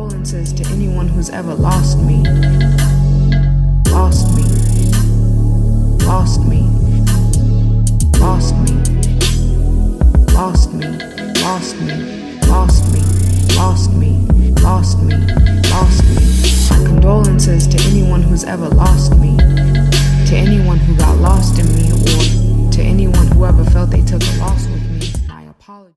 condolences to anyone who's ever lost me. Lost me. Lost me. Lost me. Lost me. Lost me. Lost me. Lost me. Lost me. Lost me. My condolences to anyone who's ever lost me. To anyone who got lost in me, or to anyone who ever felt they took a loss with me. My apologies.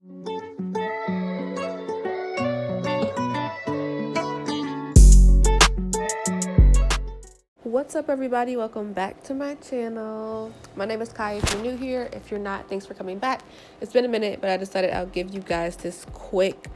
What's up, everybody? Welcome back to my channel. My name is Kai. If you're new here, if you're not, thanks for coming back. It's been a minute, but I decided I'll give you guys this quick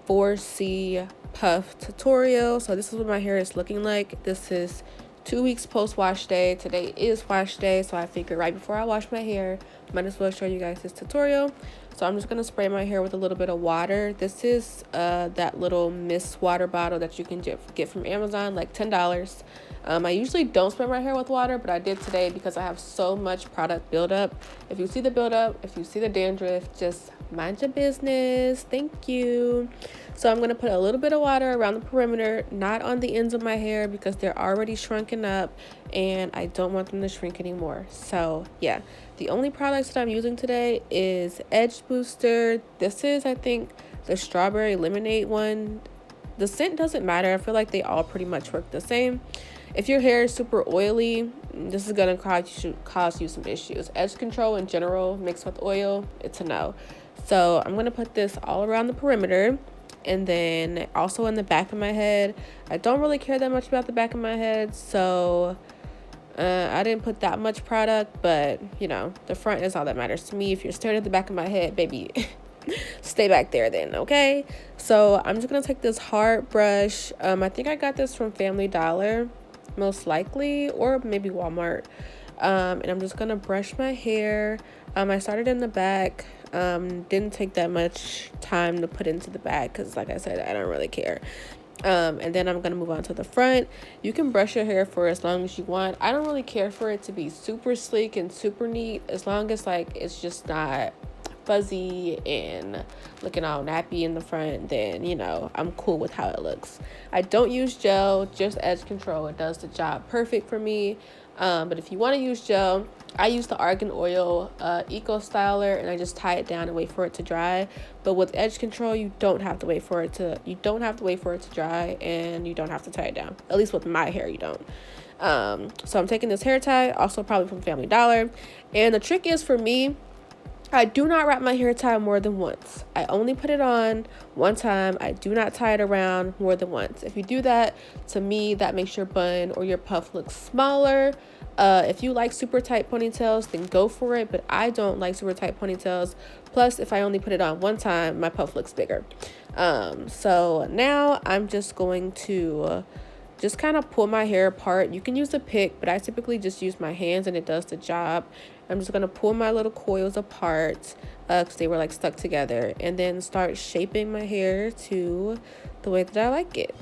4C puff tutorial. So this is what my hair is looking like. This is 2 weeks post wash day. Today is wash day, so I figured right before I wash my hair, might as well show you guys this tutorial. So I'm just gonna spray my hair with a little bit of water. This is that little mist water bottle that you can get from Amazon, like $10. I usually don't spray my hair with water, but I did today because I have so much product buildup. If you see the buildup, if you see the dandruff, just mind your business. Thank you. So I'm gonna put a little bit of water around the perimeter, not on the ends of my hair because they're already shrunken up and I don't want them to shrink anymore. So yeah, the only products that I'm using today is Edge Booster. This is, I think, the strawberry lemonade one. The scent doesn't matter. I feel like they all pretty much work the same. If your hair is super oily, this is gonna cause you some issues. Edge control in general mixed with oil, it's a no. So I'm gonna put this all around the perimeter and then also in the back of my head. I don't really care that much about the back of my head, so I didn't put that much product, but you know, the front is all that matters to me. If you're staring at the back of my head, baby, stay back there then, okay? So I'm just gonna take this hard brush. I think I got this from Family Dollar, most likely, or maybe Walmart. And I'm just gonna brush my hair. I started in the back. Didn't take that much time to put into the back because, like I said, I don't really care. And then I'm gonna move on to the front. You can brush your hair for as long as you want. I don't really care for it to be super sleek and super neat, as long as like it's just not fuzzy and looking all nappy in the front. Then, you know, I'm cool with how it looks. I don't use gel, just edge control. It does the job perfect for me. But if you want to use gel, I use the Argan Oil Eco Styler, and I just tie it down and wait for it to dry. But with edge control, you don't have to wait for it to dry, and you don't have to tie it down. At least with my hair, you don't. So I'm taking this hair tie, also probably from Family Dollar. And the trick is, for me, I do not wrap my hair tie more than once. I only put it on one time. I do not tie it around more than once. If you do that, to me, that makes your bun or your puff look smaller. If you like super tight ponytails, then go for it, but I don't like super tight ponytails. Plus, if I only put it on one time, my puff looks bigger. So now I'm just going to just kind of pull my hair apart. You can use a pick, but I typically just use my hands and it does the job. I'm just going to pull my little coils apart because they were like stuck together, and then start shaping my hair to the way that I like it.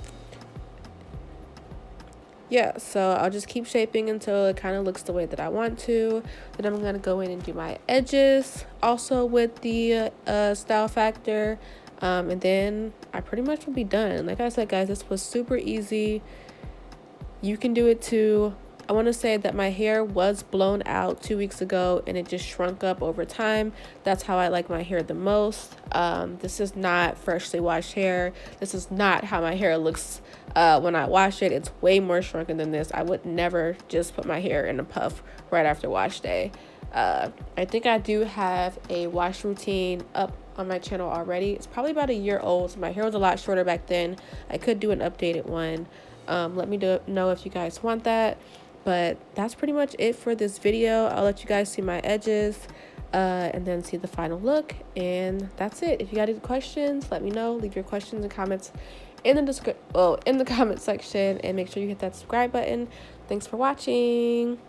Yeah, so I'll just keep shaping until it kind of looks the way that I want to. Then I'm going to go in and do my edges also with the Style Factor. And then I pretty much will be done. Like I said, guys, this was super easy. You can do it too. I want to say that my hair was blown out 2 weeks ago and it just shrunk up over time. That's how I like my hair the most. This is not freshly washed hair. This is not how my hair looks when I wash it. It's way more shrunken than this. I would never just put my hair in a puff right after wash day. I think I do have a wash routine up on my channel already. It's probably about a year old. So my hair was a lot shorter back then. I could do an updated one. Let me know if you guys want that. But that's pretty much it for this video. I'll let you guys see my edges and then see the final look. And that's it. If you got any questions, let me know. Leave your questions and comments in the comment section, and make sure you hit that subscribe button. Thanks for watching.